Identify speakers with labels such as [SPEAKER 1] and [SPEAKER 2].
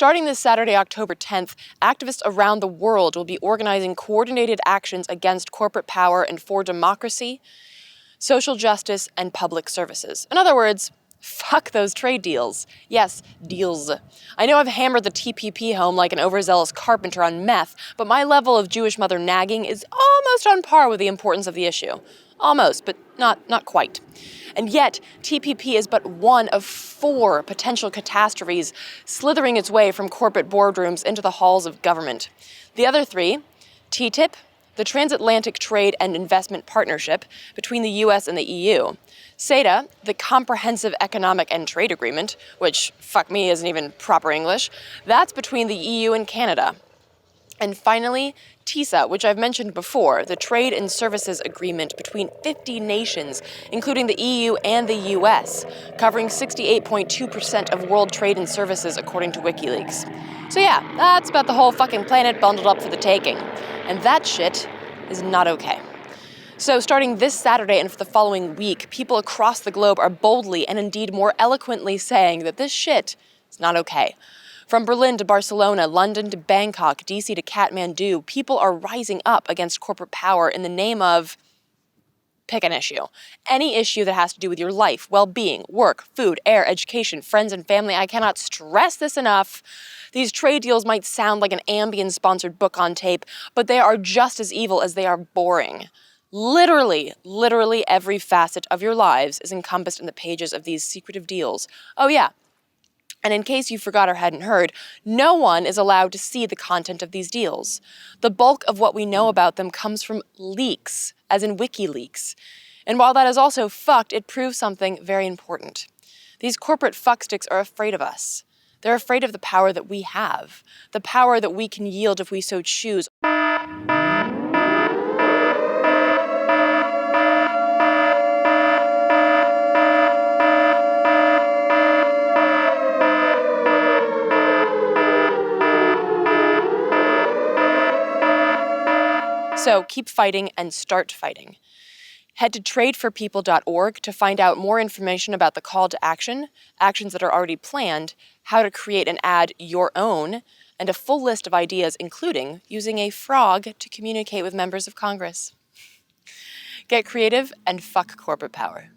[SPEAKER 1] Starting this Saturday, October 10th, activists around the world will be organizing coordinated actions against corporate power and for democracy, social justice, and public services. In other words, fuck those trade deals. Yes, deals. I know I've hammered the TPP home like an overzealous carpenter on meth, but my level of Jewish mother nagging is almost on par with the importance of the issue. Almost, but not quite. And yet, TPP is but one of 4 potential catastrophes slithering its way from corporate boardrooms into the halls of government. The other 3, TTIP, the Transatlantic Trade and Investment Partnership between the US and the EU, CETA, the Comprehensive Economic and Trade Agreement, which, fuck me, isn't even proper English, that's between the EU and Canada. And finally, TISA, which I've mentioned before, the Trade and Services Agreement between 50 nations, including the EU and the US, covering 68.2% of world trade and services, according to WikiLeaks. So yeah, that's about the whole fucking planet bundled up for the taking. And that shit is not okay. So starting this Saturday and for the following week, people across the globe are boldly and indeed more eloquently saying that this shit is not okay. From Berlin to Barcelona, London to Bangkok, DC to Kathmandu, people are rising up against corporate power in the name of, pick an issue. Any issue that has to do with your life, well-being, work, food, air, education, friends, and family. I cannot stress this enough. These trade deals might sound like an Ambien-sponsored book on tape, but they are just as evil as they are boring. Literally every facet of your lives is encompassed in the pages of these secretive deals. Oh yeah. And in case you forgot or hadn't heard, no one is allowed to see the content of these deals. The bulk of what we know about them comes from leaks, as in WikiLeaks. And while that is also fucked, it proves something very important. These corporate fucksticks are afraid of us. They're afraid of the power that we have, the power that we can yield if we so choose. So keep fighting and start fighting. Head to tradeforpeople.org to find out more information about the call to action, actions that are already planned, how to create and add your own, and a full list of ideas, including using a frog to communicate with members of Congress. Get creative and fuck corporate power.